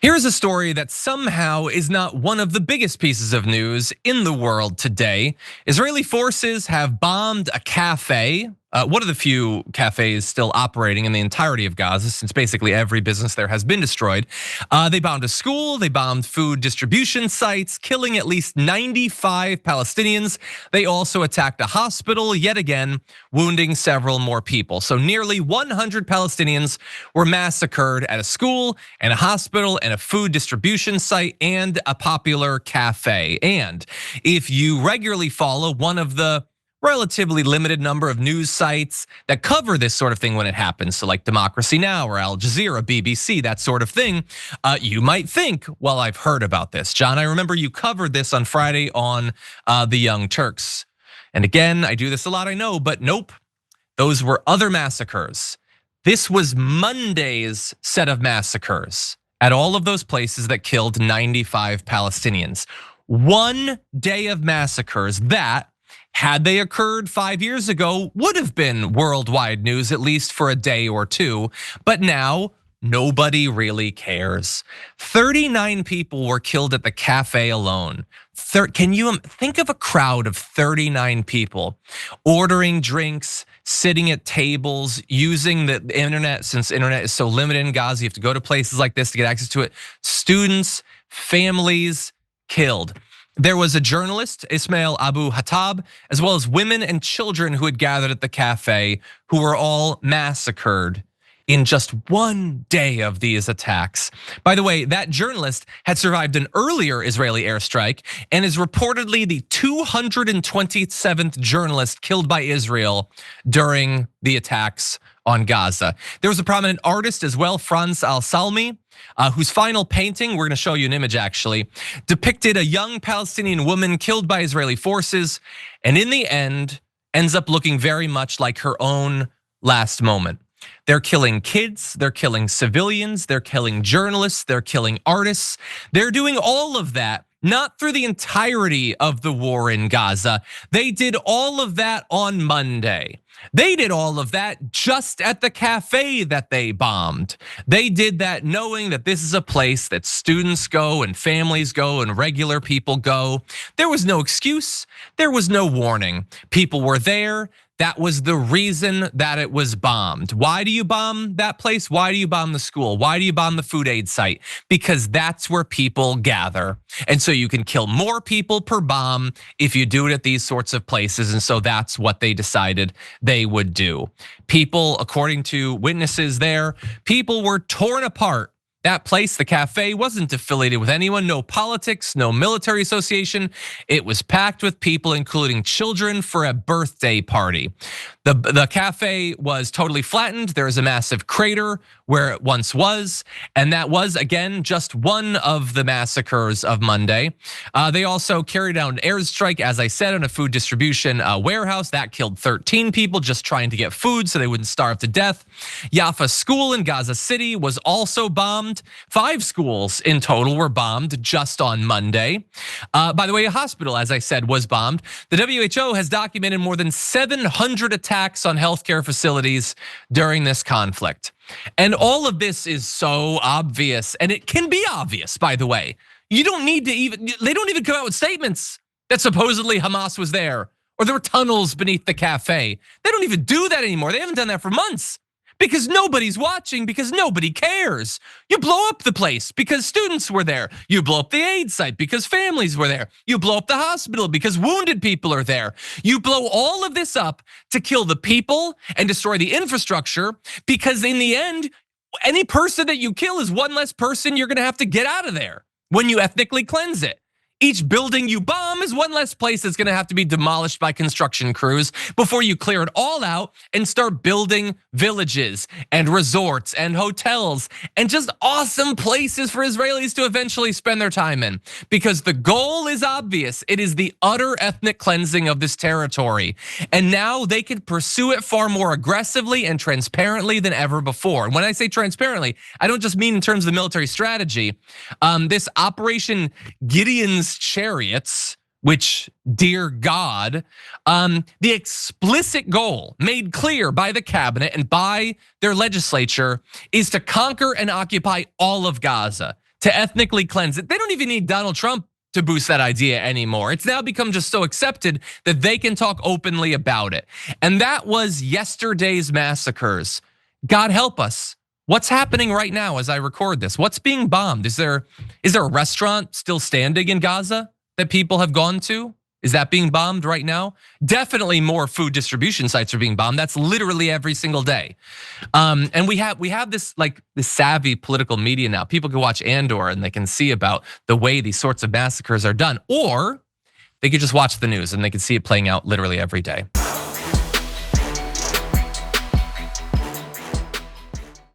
Here's a story that somehow is not one of the biggest pieces of news in the world today. Israeli forces have bombed a cafe, one of the few cafes still operating in the entirety of Gaza, since basically every business there has been destroyed. They bombed a school, they bombed food distribution sites, killing at least 95 Palestinians. They also attacked a hospital, yet again, wounding several more people. So nearly 100 Palestinians were massacred at a school and a hospital and a food distribution site and a popular cafe. And if you regularly follow one of the relatively limited number of news sites that cover this sort of thing when it happens, so like Democracy Now! Or Al Jazeera, BBC, that sort of thing, you might think, well, I've heard about this. John, I remember you covered this on Friday on the Young Turks. And again, I do this a lot, I know, but nope, those were other massacres. This was Monday's set of massacres at all of those places that killed 95 Palestinians. One day of massacres that, had they occurred 5 years ago, would have been worldwide news, at least for a day or two. But now, nobody really cares. 39 people were killed at the cafe alone. Can you think of a crowd of 39 people ordering drinks, sitting at tables, using the internet? Since internet is so limited in Gaza, you have to go to places like this to get access to it. Students, families killed. There was a journalist, Ismail Abu Hattab, as well as women and children who had gathered at the cafe, who were all massacred in just one day of these attacks. By the way, that journalist had survived an earlier Israeli airstrike and is reportedly the 227th journalist killed by Israel during the attacks on Gaza. There was a prominent artist as well, Franz al-Salmi, whose final painting, we're gonna show you an image actually, depicted a young Palestinian woman killed by Israeli forces, and in the end, ends up looking very much like her own last moment. They're killing kids, they're killing civilians, they're killing journalists, they're killing artists. They're doing all of that, not through the entirety of the war in Gaza. They did all of that on Monday. They did all of that just at the cafe that they bombed. They did that knowing that this is a place that students go and families go and regular people go. There was no excuse, there was no warning. People were there. That was the reason that it was bombed. Why do you bomb that place? Why do you bomb the school? Why do you bomb the food aid site? Because that's where people gather. And so you can kill more people per bomb if you do it at these sorts of places. And so that's what they decided they would do. People, according to witnesses there, people were torn apart. That place, the cafe, wasn't affiliated with anyone, no politics, no military association. It was packed with people, including children, for a birthday party. The cafe was totally flattened. There is a massive crater where it once was. And that was, again, just one of the massacres of Monday. They also carried out an airstrike, as I said, on a food distribution warehouse. That killed 13 people just trying to get food so they wouldn't starve to death. Yafa School in Gaza City was also bombed. 5 schools in total were bombed just on Monday. By the way, a hospital, as I said, was bombed. The WHO has documented more than 700 attacks on healthcare facilities during this conflict. And all of this is so obvious, and it can be obvious, by the way. You don't need to they don't even come out with statements that supposedly Hamas was there or there were tunnels beneath the cafe. They don't even do that anymore. They haven't done that for months. Because nobody's watching, because nobody cares. You blow up the place because students were there. You blow up the aid site because families were there. You blow up the hospital because wounded people are there. You blow all of this up to kill the people and destroy the infrastructure, because in the end, any person that you kill is one less person you're gonna have to get out of there when you ethnically cleanse it. Each building you bomb is one less place that's gonna have to be demolished by construction crews before you clear it all out and start building villages and resorts and hotels and just awesome places for Israelis to eventually spend their time in. Because the goal is obvious. It is the utter ethnic cleansing of this territory. And now they can pursue it far more aggressively and transparently than ever before. And when I say transparently, I don't just mean in terms of the military strategy. This Operation Gideon's Chariots, which, dear God, the explicit goal made clear by the cabinet and by their legislature is to conquer and occupy all of Gaza. to ethnically cleanse it. They don't even need Donald Trump to boost that idea anymore. It's now become just so accepted that they can talk openly about it. And that was yesterday's massacres. God help us. What's happening right now as I record this? What's being bombed? Is there a restaurant still standing in Gaza that people have gone to? Is that being bombed right now? Definitely more food distribution sites are being bombed. That's literally every single day. And we have this savvy political media now. People can watch Andor and they can see about the way these sorts of massacres are done. Or they could just watch the news and they can see it playing out literally every day.